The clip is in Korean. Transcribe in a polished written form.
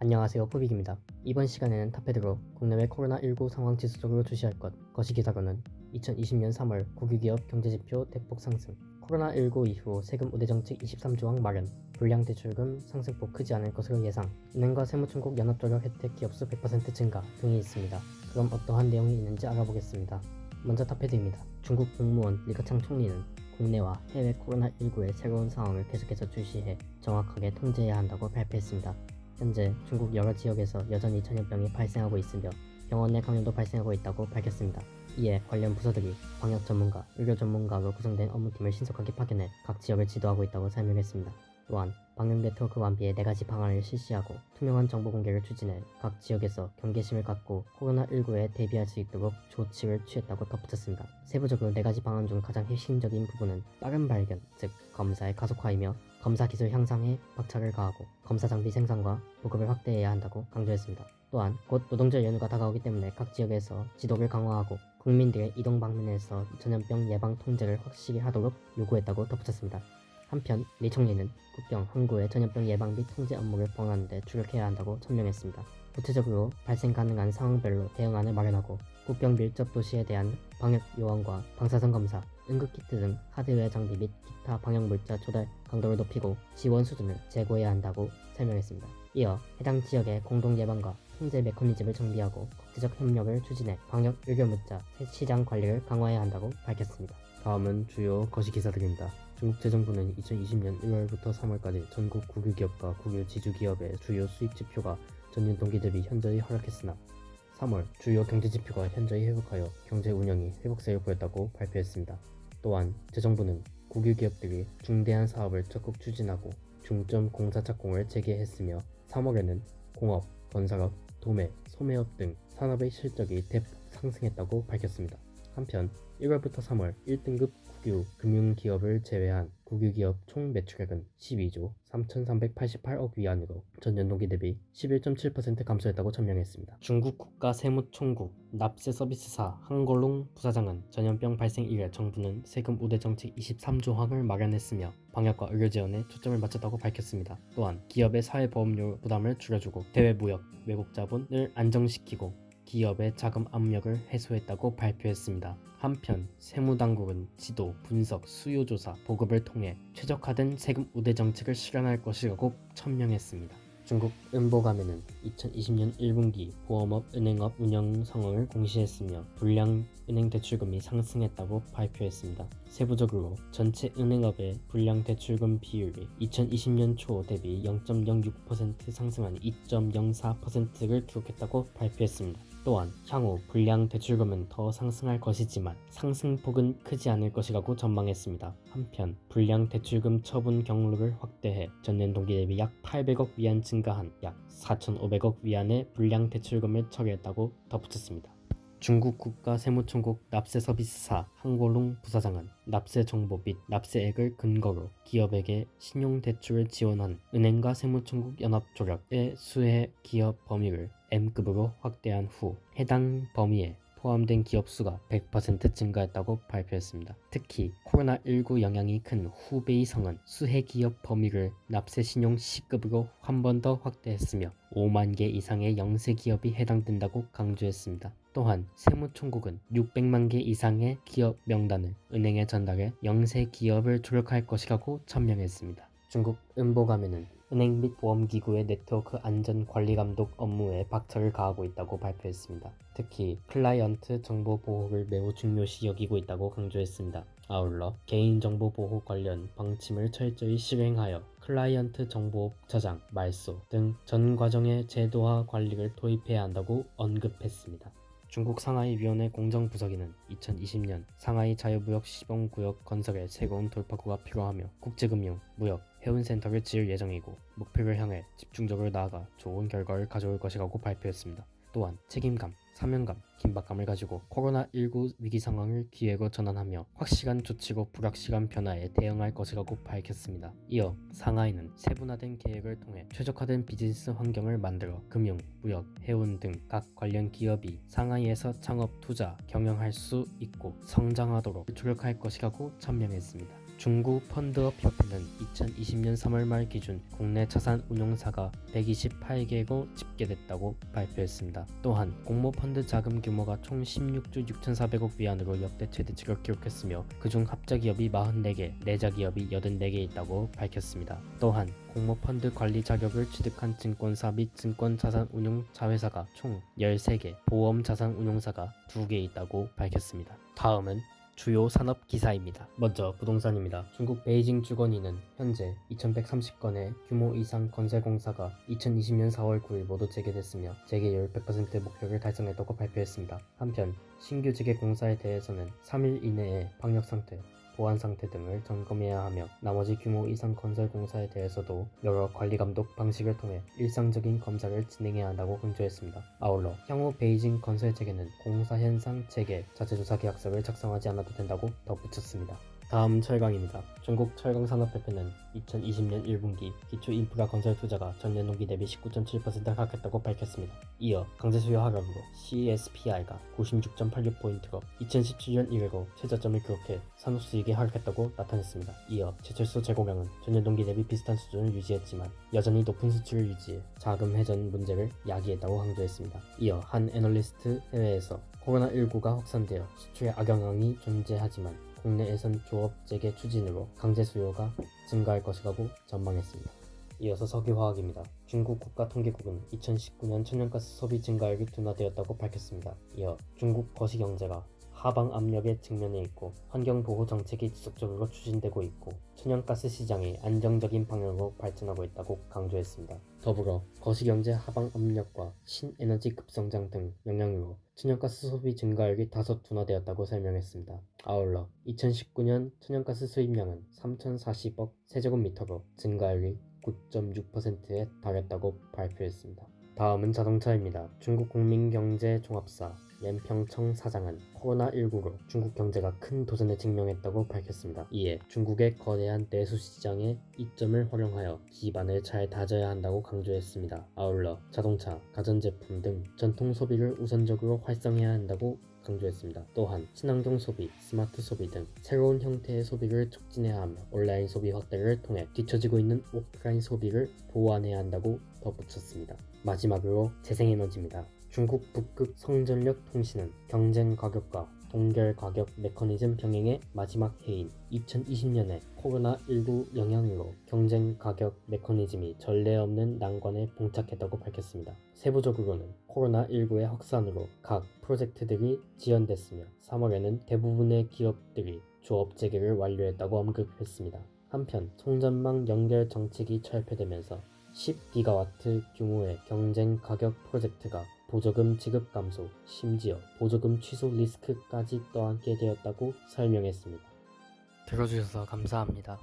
안녕하세요, 푸빅입니다. 이번 시간에는 탑헤드로 국내외 코로나19 상황 지수적으로 주시할 것, 거시기사로는 2020년 3월 국유기업 경제지표 대폭 상승, 코로나19 이후 세금 우대정책 23조항 마련, 불량대출금 상승폭 크지 않을 것으로 예상, 은행과 세무총국 연합조력 혜택 기업수 100% 증가 등이 있습니다. 그럼 어떠한 내용이 있는지 알아보겠습니다. 먼저 탑헤드입니다. 중국 국무원 리커창 총리는 국내와 해외 코로나19의 새로운 상황을 계속해서 주시해 정확하게 통제해야 한다고 발표했습니다. 현재 중국 여러 지역에서 여전히 전염병이 발생하고 있으며 병원 내 감염도 발생하고 있다고 밝혔습니다. 이에 관련 부서들이 방역 전문가, 의료 전문가로 구성된 업무팀을 신속하게 파견해 각 지역을 지도하고 있다고 설명했습니다. 또한 방역 네트워크 완비에 4가지 방안을 실시하고 투명한 정보 공개를 추진해 각 지역에서 경계심을 갖고 코로나19에 대비할 수 있도록 조치를 취했다고 덧붙였습니다. 세부적으로 4가지 방안 중 가장 핵심적인 부분은 빠른 발견, 즉 검사의 가속화이며 검사 기술 향상에 박차를 가하고 검사 장비 생산과 보급을 확대해야 한다고 강조했습니다. 또한 곧 노동절 연휴가 다가오기 때문에 각 지역에서 지도를 강화하고 국민들의 이동 방면에서 전염병 예방 통제를 확실히 하도록 요구했다고 덧붙였습니다. 한편 리 총리는 국경, 항구의 전염병 예방 및 통제 업무를 보완하는 데 주력해야 한다고 천명했습니다. 구체적으로 발생 가능한 상황별로 대응안을 마련하고 국경 밀접 도시에 대한 방역 요원과 방사선 검사, 응급키트 등 하드웨어 장비 및 기타 방역 물자 조달 강도를 높이고 지원 수준을 제고해야 한다고 설명했습니다. 이어 해당 지역의 공동 예방과 통제 메커니즘을 정비하고 국제적 협력을 추진해 방역 의료 물자 시장 관리를 강화해야 한다고 밝혔습니다. 다음은 주요 거시기사들입니다. 중국 재정부는 2020년 1월부터 3월까지 전국 국유기업과 국유 지주기업의 주요 수익 지표가 전년 동기 대비 현저히 하락했으나 3월 주요 경제지표가 현저히 회복하여 경제 운영이 회복세를 보였다고 발표했습니다. 또한 재정부는 국유기업들이 중대한 사업을 적극 추진하고 중점 공사 착공을 재개했으며 3월에는 공업, 건설업, 도매, 소매업 등 산업의 실적이 대폭 상승했다고 밝혔습니다. 한편 1월부터 3월 1등급 국유 금융기업을 제외한 국유기업 총 매출액은 12조 3,388억 위안으로 전년 동기 대비 11.7% 감소했다고 천명했습니다. 중국 국가세무총국 납세서비스사 한걸롱 부사장은 전염병 발생 이래 정부는 세금 우대 정책 23조항을 마련했으며 방역과 의료 지원에 초점을 맞췄다고 밝혔습니다. 또한 기업의 사회보험료 부담을 줄여주고 대외무역, 외국 자본을 안정시키고 기업의 자금 압력을 해소했다고 발표했습니다. 한편 세무당국은 지도, 분석, 수요조사, 보급을 통해 최적화된 세금 우대 정책을 실현할 것이라고 천명했습니다. 중국 은보감에는 2020년 1분기 보험업, 은행업 운영 상황을 공시했으며 불량 은행 대출금이 상승했다고 발표했습니다. 세부적으로 전체 은행업의 불량 대출금 비율이 2020년 초 대비 0.06% 상승한 2.04%를 기록했다고 발표했습니다. 또한 향후 불량 대출금은 더 상승할 것이지만 상승폭은 크지 않을 것이라고 전망했습니다. 한편 불량 대출금 처분 경로를 확대해 전년 동기 대비 약 800억 위안 증가한 약 4,500억 위안의 불량 대출금을 처리했다고 덧붙였습니다. 중국 국가세무총국 납세서비스사 한골룽 부사장은 납세 정보 및 납세액을 근거로 기업에게 신용대출을 지원한 은행과 세무총국 연합조력의 수혜 기업 범위를 M급으로 확대한 후 해당 범위에 포함된 기업 수가 100% 증가했다고 발표했습니다. 특히 코로나19 영향이 큰 후베이성은 수혜 기업 범위를 납세 신용 C급으로 한 번 더 확대했으며 5만 개 이상의 영세 기업이 해당된다고 강조했습니다. 또한 세무총국은 600만 개 이상의 기업 명단을 은행에 전달해 영세 기업을 조력할 것이라고 천명했습니다. 중국 은보감에는 은행 및 보험기구의 네트워크 안전 관리 감독 업무에 박차를 가하고 있다고 발표했습니다. 특히 클라이언트 정보 보호를 매우 중요시 여기고 있다고 강조했습니다. 아울러 개인정보 보호 관련 방침을 철저히 실행하여 클라이언트 정보 저장, 말소 등 전 과정의 제도화 관리를 도입해야 한다고 언급했습니다. 중국 상하이 위원회 공정부서기는 2020년 상하이 자유무역 시범구역 건설에 새로운 돌파구가 필요하며 국제금융, 무역, 해운센터를 지을 예정이고 목표를 향해 집중적으로 나아가 좋은 결과를 가져올 것이라고 발표했습니다. 또한 책임감, 사명감, 긴박감을 가지고 코로나19 위기 상황을 기회로 전환하며 확실한 조치로 불확실한 변화에 대응할 것이라고 밝혔습니다. 이어 상하이는 세분화된 계획을 통해 최적화된 비즈니스 환경을 만들어 금융, 무역, 해운 등 각 관련 기업이 상하이에서 창업, 투자, 경영할 수 있고 성장하도록 조력할 것이라고 천명했습니다. 중국 펀드업 협회는 2020년 3월 말 기준 국내 자산 운용사가 128개로 집계됐다고 발표했습니다. 또한 공모펀드 자금 규모가 총 16조 6,400억 위안으로 역대 최대치를 기록했으며 그중 합자 기업이 44개, 내자 기업이 84개 있다고 밝혔습니다. 또한 공모펀드 관리 자격을 취득한 증권사 및 증권자산운용 자회사가 총 13개, 보험자산운용사가 2개 있다고 밝혔습니다. 다음은 주요 산업 기사입니다. 먼저 부동산입니다. 중국 베이징 주거니는 현재 2130건의 규모 이상 건설공사가 2020년 4월 9일 모두 재개됐으며 재개율 100% 목표를 달성했다고 발표했습니다. 한편 신규 재개 공사에 대해서는 3일 이내에 방역상태, 보안상태 등을 점검해야 하며 나머지 규모 이상 건설공사에 대해서도 여러 관리감독 방식을 통해 일상적인 검사를 진행해야 한다고 강조했습니다. 아울러 향후 베이징 건설 재개는 공사 현상 재개 자체조사 계약서를 작성하지 않아도 된다고 덧붙였습니다. 다음 철강입니다. 중국 철강산업협회는 2020년 1분기 기초인프라 건설 투자가 전년 동기 대비 19.7% 하락했다고 밝혔습니다. 이어 강제수요 하락으로 CSPI가 96.86포인트로 2017년 이래로 최저점을 기록해 산업수익이 하락했다고 나타냈습니다. 이어 제철소 재고량은 전년 동기 대비 비슷한 수준을 유지했지만 여전히 높은 수치를 유지해 자금 회전 문제를 야기했다고 강조했습니다. 이어 한 애널리스트 해외에서 코로나19가 확산되어 수출에 악영향이 존재하지만 국내에선 조업 재개 추진으로 강제 수요가 증가할 것이라고 전망했습니다. 이어서 석유화학입니다. 중국 국가통계국은 2019년 천연가스 소비 증가율이 둔화되었다고 밝혔습니다. 이어 중국 거시경제가 하방 압력에 직면해 있고 환경보호 정책이 지속적으로 추진되고 있고 천연가스 시장이 안정적인 방향으로 발전하고 있다고 강조했습니다. 더불어 거시경제 하방 압력과 신에너지 급성장 등 영향으로 천연가스 소비 증가율이 다소 둔화되었다고 설명했습니다. 아울러 2019년 천연가스 수입량은 3,040억 세제곱미터로 증가율이 9.6%에 달했다고 발표했습니다. 다음은 자동차입니다. 중국 국민경제종합사 옌평청 사장은 코로나19로 중국 경제가 큰 도전에 직면했다고 밝혔습니다. 이에 중국의 거대한 내수 시장의 이점을 활용하여 기반을 잘 다져야 한다고 강조했습니다. 아울러 자동차, 가전제품 등 전통 소비를 우선적으로 활성해야 한다고 강조했습니다. 또한 친환경 소비, 스마트 소비 등 새로운 형태의 소비를 촉진해야 하며 온라인 소비 확대를 통해 뒤처지고 있는 오프라인 소비를 보완해야 한다고 덧붙였습니다. 마지막으로 재생에너지입니다. 중국 북극 성전력 통신은 경쟁 가격과 동결 가격 메커니즘 병행의 마지막 해인 2020년에 코로나19 영향으로 경쟁 가격 메커니즘이 전례 없는 난관에 봉착했다고 밝혔습니다. 세부적으로는 코로나19의 확산으로 각 프로젝트들이 지연됐으며 3월에는 대부분의 기업들이 조업 재개를 완료했다고 언급했습니다. 한편 송전망 연결 정책이 철폐되면서 10기가와트 규모의 경쟁 가격 프로젝트가 보조금 지급 감소, 심지어 보조금 취소 리스크까지 떠안게 되었다고 설명했습니다. 들어주셔서 감사합니다.